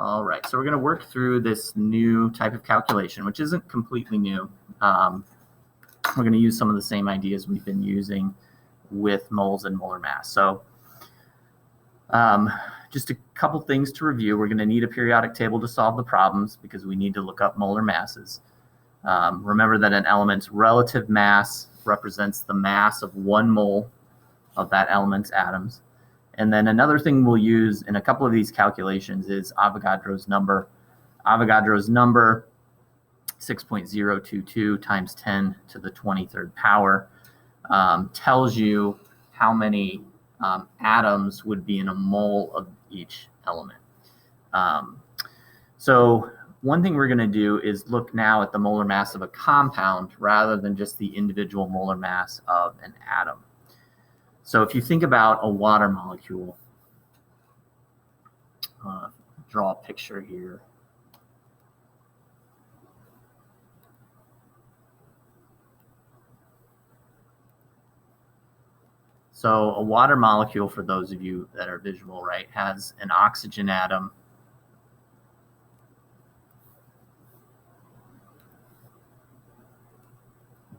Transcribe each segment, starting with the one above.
All right, so we're going to work through this new type of calculation, which isn't completely new. We're going to use some of the same ideas we've been using with moles and molar mass. So just a couple things to review. We're going to need a periodic table to solve the problems because we need to look up molar masses. Remember that an element's relative mass represents the mass of 1 mole of that element's atoms. And then another thing we'll use in a couple of these calculations is Avogadro's number. Avogadro's number, 6.022 times 10 to the 23rd power, tells you how many atoms would be in a mole of each element. So one thing we're going to do is look now at the molar mass of a compound rather than just the individual molar mass of an atom. So if you think about a water molecule, draw a picture here. So a water molecule, for those of you that are visual, right, has an oxygen atom,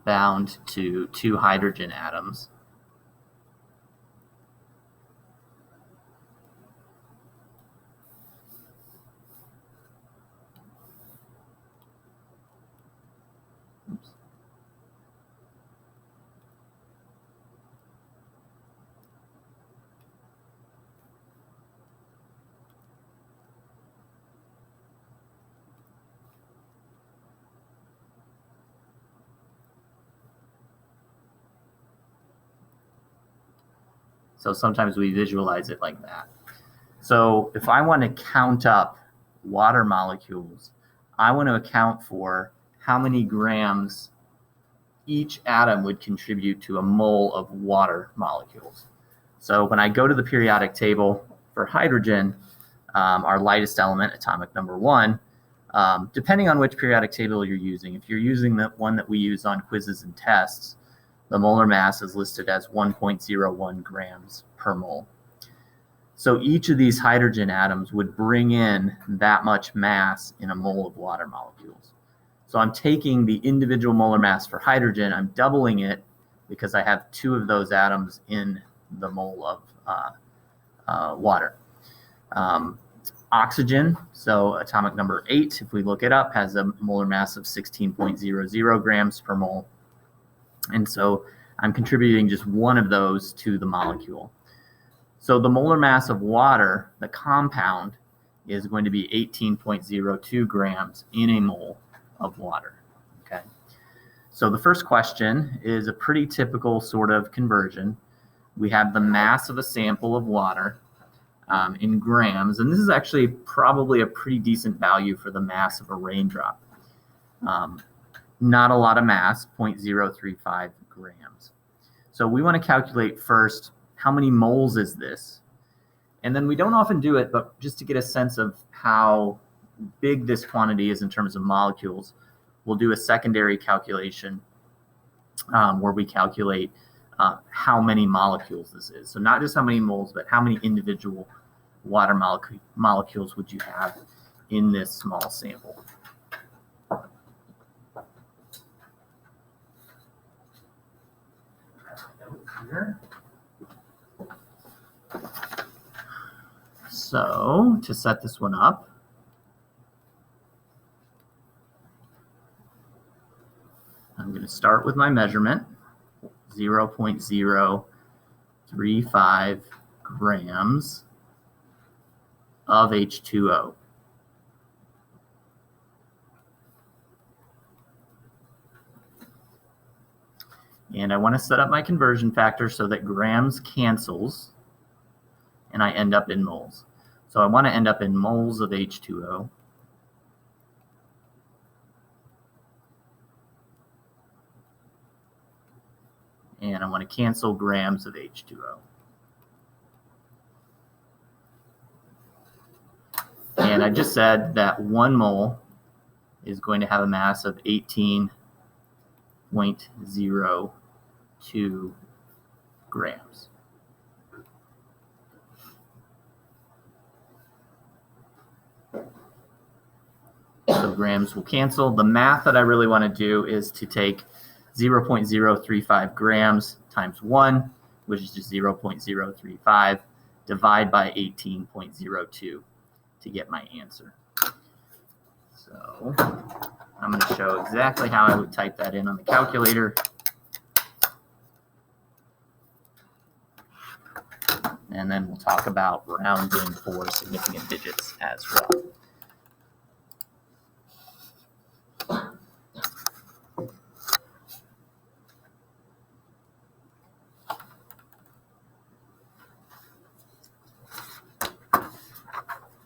bound to 2 hydrogen atoms. So sometimes we visualize it like that. So if I want to count up water molecules, I want to account for how many grams each atom would contribute to a mole of water molecules. So when I go to the periodic table for hydrogen, our lightest element, atomic number 1, depending on which periodic table you're using, if you're using the one that we use on quizzes and tests, the molar mass is listed as 1.01 grams per mole. So each of these hydrogen atoms would bring in that much mass in a mole of water molecules. So I'm taking the individual molar mass for hydrogen, I'm doubling it because I have 2 of those atoms in the mole of water. Oxygen, so atomic number 8, if we look it up, has a molar mass of 16.00 grams per mole. And so I'm contributing just 1 of those to the molecule. So the molar mass of water, the compound, is going to be 18.02 grams in a mole of water. Okay. So the first question is a pretty typical sort of conversion. We have the mass of a sample of water in grams, and this is actually probably a pretty decent value for the mass of a raindrop. Not a lot of mass, 0.035 grams. So we want to calculate first how many moles is this? And then we don't often do it, but just to get a sense of how big this quantity is in terms of molecules, we'll do a secondary calculation where we calculate how many molecules this is. So not just how many moles, but how many individual water molecules would you have in this small sample. Here. So to set this one up, I'm going to start with my measurement, 0.035 grams of H2O. And I want to set up my conversion factor so that grams cancels and I end up in moles. So I want to end up in moles of H2O. And I want to cancel grams of H2O. And I just said that 1 mole is going to have a mass of 18.02 grams. So grams will cancel. The math that I really want to do is to take 0.035 grams times 1, which is just 0.035, divide by 18.02 to get my answer. So I'm going to show exactly how I would type that in on the calculator. And then we'll talk about rounding for significant digits as well.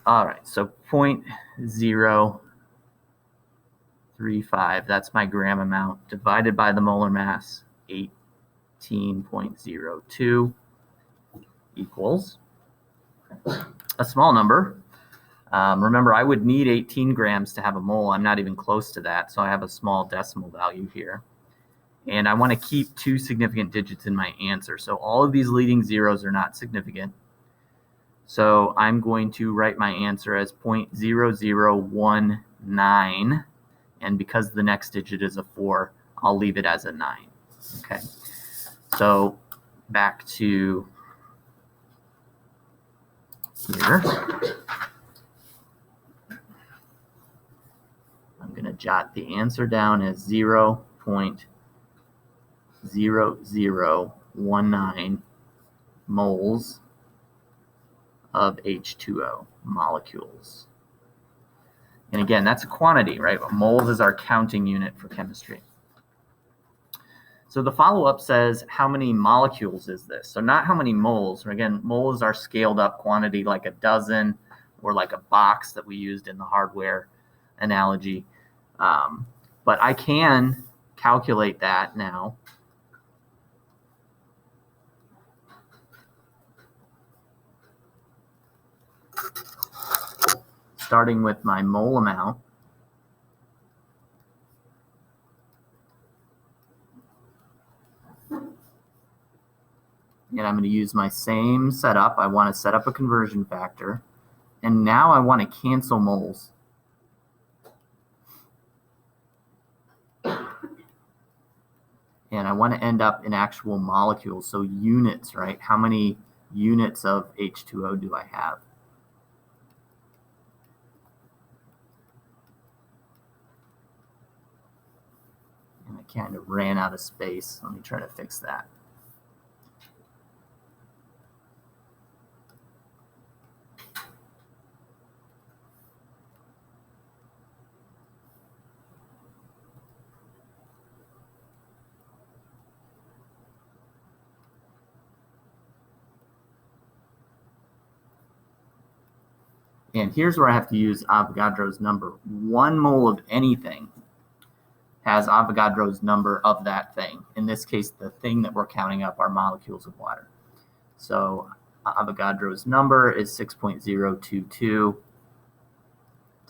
All right, so 0.035, that's my gram amount, divided by the molar mass, 18.02, equals a small number. Remember, I would need 18 grams to have a mole. I'm not even close to that, so I have a small decimal value here. And I want to keep 2 significant digits in my answer. So all of these leading zeros are not significant. So I'm going to write my answer as 0.0019, and because the next digit is a 4, I'll leave it as a 9. Okay, so back to here. I'm going to jot the answer down as 0.0019 moles of H2O molecules. And again, that's a quantity, right? Moles is our counting unit for chemistry. So the follow-up says, how many molecules is this? So not how many moles. Again, moles are scaled up quantity like a dozen or like a box that we used in the hardware analogy. But I can calculate that now. Starting with my mole amount. And I'm going to use my same setup. I want to set up a conversion factor. And now I want to cancel moles. And I want to end up in actual molecules, so units, right? How many units of H2O do I have? And I kind of ran out of space. Let me try to fix that. And here's where I have to use Avogadro's number. 1 mole of anything has Avogadro's number of that thing. In this case, the thing that we're counting up are molecules of water. So Avogadro's number is 6.022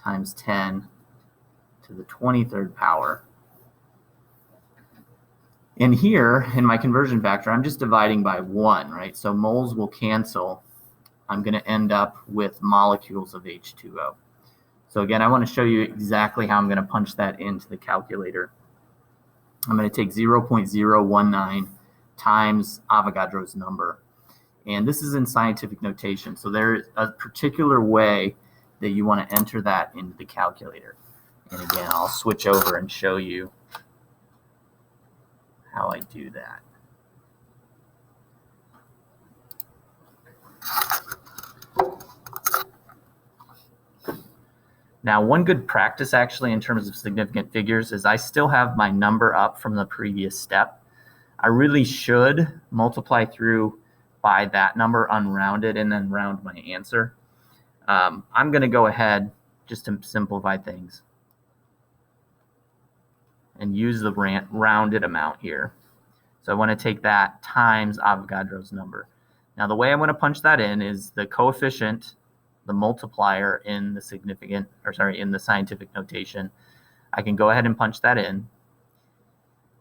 times 10 to the 23rd power. And here, in my conversion factor, I'm just dividing by 1, right? So moles will cancel. I'm going to end up with molecules of H2O. So again, I want to show you exactly how I'm going to punch that into the calculator. I'm going to take 0.019 times Avogadro's number. And this is in scientific notation. So there's a particular way that you want to enter that into the calculator. And again, I'll switch over and show you how I do that. Now, one good practice actually in terms of significant figures is I still have my number up from the previous step. I really should multiply through by that number unrounded and then round my answer. I'm going to go ahead just to simplify things and use the rounded amount here. So I want to take that times Avogadro's number. Now, the way I'm going to punch that in is the coefficient, the multiplier in the in the scientific notation. I can go ahead and punch that in.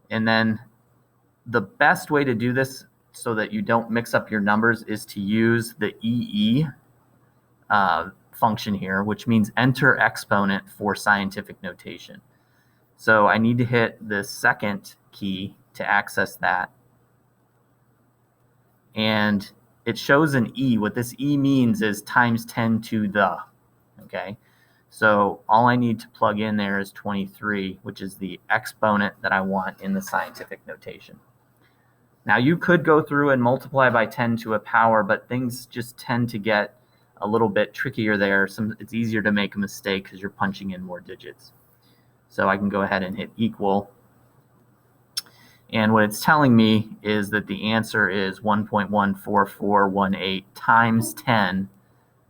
And then the best way to do this so that you don't mix up your numbers is to use the EE function here, which means enter exponent for scientific notation. So I need to hit the second key to access that. And it shows an E. What this E means is times 10 to the, okay? So all I need to plug in there is 23, which is the exponent that I want in the scientific notation. Now you could go through and multiply by 10 to a power, but things just tend to get a little bit trickier there. It's easier to make a mistake because you're punching in more digits. So I can go ahead and hit equal. And what it's telling me is that the answer is 1.14418 times 10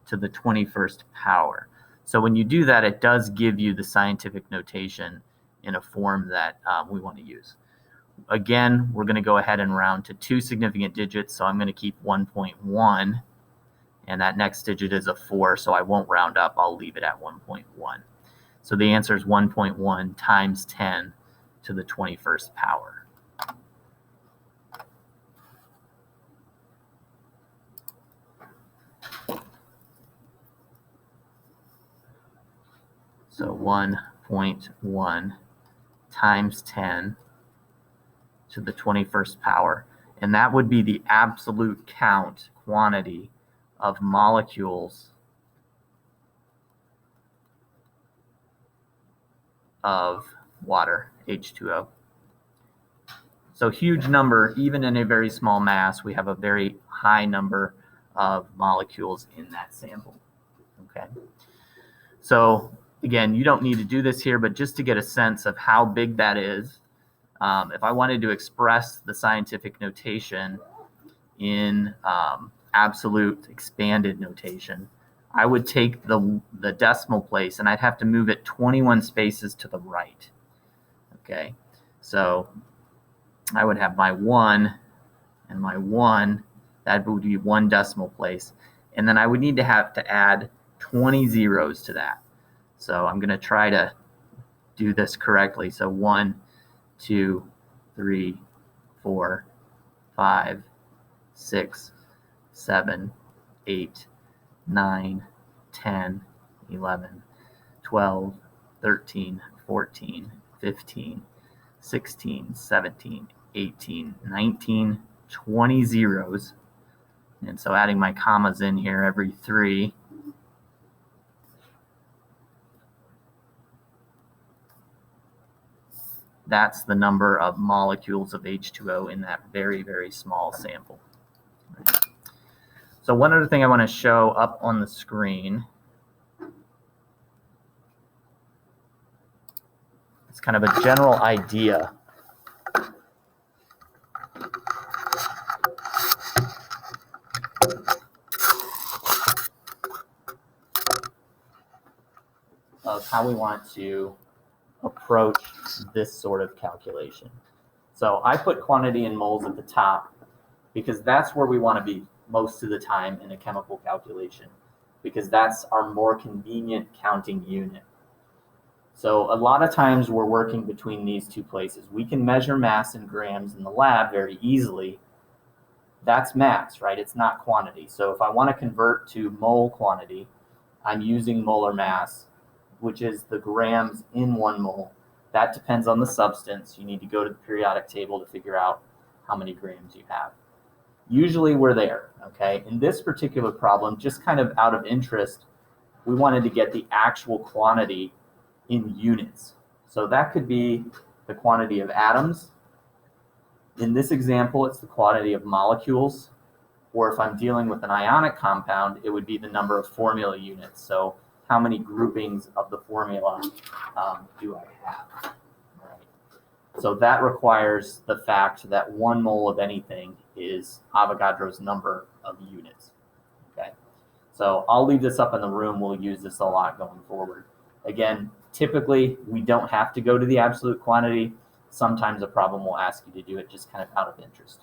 to the 21st power. So when you do that, it does give you the scientific notation in a form that we want to use. Again, we're going to go ahead and round to 2 significant digits. So I'm going to keep 1.1, and that next digit is a 4, so I won't round up. I'll leave it at 1.1. So the answer is 1.1 times 10 to the 21st power. So 1.1 times 10 to the 21st power. And that would be the absolute count quantity of molecules of water, H2O. So huge number, even in a very small mass, we have a very high number of molecules in that sample. Okay. So again, you don't need to do this here, but just to get a sense of how big that is, if I wanted to express the scientific notation in absolute expanded notation, I would take the decimal place and I'd have to move it 21 spaces to the right. Okay, so I would have my 1 and my 1, that would be 1 decimal place. And then I would need to add 20 zeros to that. So I'm going to try to do this correctly. So 1, 2, 3, 4, 5, 6, 7, 8, 9, 10, 11, 12, 13, 14, 15, 16, 17, 18, 19, 20 zeros. And so adding my commas in here every 3. That's the number of molecules of H2O in that very, very small sample. So one other thing I want to show up on the screen, it's kind of a general idea of how we want to approach this sort of calculation. So I put quantity in moles at the top because that's where we want to be most of the time in a chemical calculation, because that's our more convenient counting unit. So a lot of times we're working between these two places. We can measure mass in grams in the lab very easily. That's mass, right? It's not quantity. So if I want to convert to mole quantity, I'm using molar mass, which is the grams in 1 mole. That depends on the substance. You need to go to the periodic table to figure out how many grams you have. Usually we're there, okay? In this particular problem, just kind of out of interest, we wanted to get the actual quantity in units. So that could be the quantity of atoms. In this example, it's the quantity of molecules. Or if I'm dealing with an ionic compound, it would be the number of formula units. So how many groupings of the formula do I have? Right. So that requires the fact that 1 mole of anything is Avogadro's number of units. Okay. So I'll leave this up in the room. We'll use this a lot going forward. Again, typically we don't have to go to the absolute quantity. Sometimes a problem will ask you to do it just kind of out of interest.